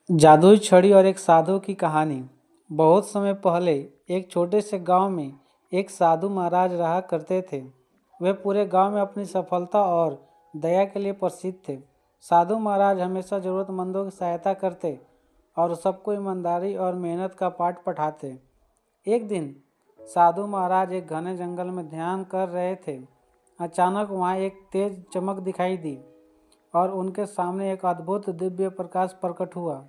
जादुई छड़ी और एक साधु की कहानी। बहुत समय पहले एक छोटे से गांव में एक साधु महाराज रहा करते थे। वे पूरे गांव में अपनी सफलता और दया के लिए प्रसिद्ध थे। साधु महाराज हमेशा ज़रूरतमंदों की सहायता करते और सबको ईमानदारी और मेहनत का पाठ पढ़ाते। एक दिन साधु महाराज एक घने जंगल में ध्यान कर रहे थे। अचानक वहाँ एक तेज चमक दिखाई दी और उनके सामने एक अद्भुत दिव्य प्रकाश प्रकट हुआ।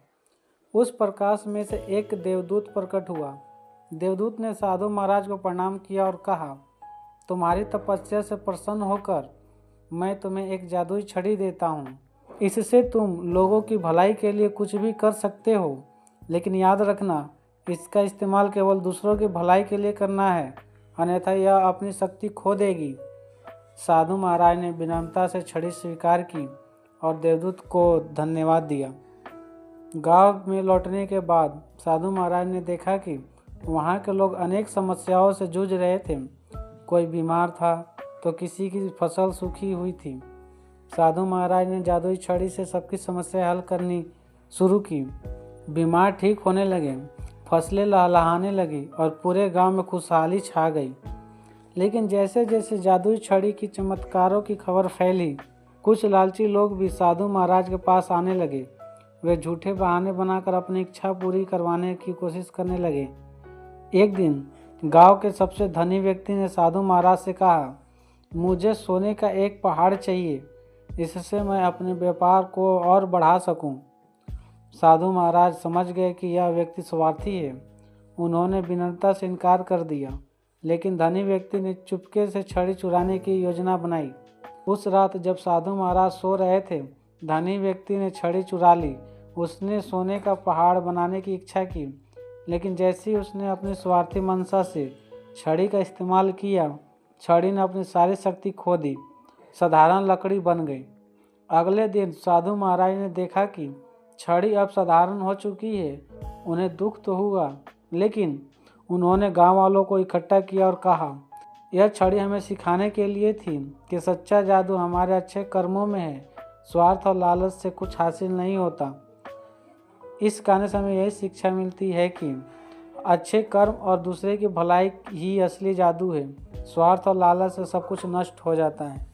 उस प्रकाश में से एक देवदूत प्रकट हुआ। देवदूत ने साधु महाराज को प्रणाम किया और कहा, तुम्हारी तपस्या से प्रसन्न होकर मैं तुम्हें एक जादुई छड़ी देता हूँ। इससे तुम लोगों की भलाई के लिए कुछ भी कर सकते हो, लेकिन याद रखना, इसका इस्तेमाल केवल दूसरों की भलाई के लिए करना है, अन्यथा यह अपनी शक्ति खो देगी। साधु महाराज ने विनम्रता से छड़ी स्वीकार की और देवदूत को धन्यवाद दिया। गांव में लौटने के बाद साधु महाराज ने देखा कि वहाँ के लोग अनेक समस्याओं से जूझ रहे थे। कोई बीमार था तो किसी की फसल सूखी हुई थी। साधु महाराज ने जादुई छड़ी से सबकी समस्या हल करनी शुरू की। बीमार ठीक होने लगे, फसलें लहलहाने लगी और पूरे गांव में खुशहाली छा गई। लेकिन जैसे जैसे जादुई छड़ी की चमत्कारों की खबर फैली, कुछ लालची लोग भी साधु महाराज के पास आने लगे। वे झूठे बहाने बनाकर अपनी इच्छा पूरी करवाने की कोशिश करने लगे। एक दिन गांव के सबसे धनी व्यक्ति ने साधु महाराज से कहा, मुझे सोने का एक पहाड़ चाहिए, इससे मैं अपने व्यापार को और बढ़ा सकूं। साधु महाराज समझ गए कि यह व्यक्ति स्वार्थी है। उन्होंने विनम्रता से इनकार कर दिया, लेकिन धनी व्यक्ति ने चुपके से छड़ी चुराने की योजना बनाई। उस रात जब साधु महाराज सो रहे थे, धनी व्यक्ति ने छड़ी चुरा ली। उसने सोने का पहाड़ बनाने की इच्छा की, लेकिन जैसे ही उसने अपनी स्वार्थी मंशा से छड़ी का इस्तेमाल किया, छड़ी ने अपनी सारी शक्ति खो दी, साधारण लकड़ी बन गई। अगले दिन साधु महाराज ने देखा कि छड़ी अब साधारण हो चुकी है। उन्हें दुख तो हुआ, लेकिन उन्होंने गांव वालों को इकट्ठा किया और कहा, यह छड़ी हमें सिखाने के लिए थी कि सच्चा जादू हमारे अच्छे कर्मों में है। स्वार्थ और लालच से कुछ हासिल नहीं होता। इस कहानी से हमें यही शिक्षा मिलती है कि अच्छे कर्म और दूसरे की भलाई ही असली जादू है। स्वार्थ और लालच से सब कुछ नष्ट हो जाता है।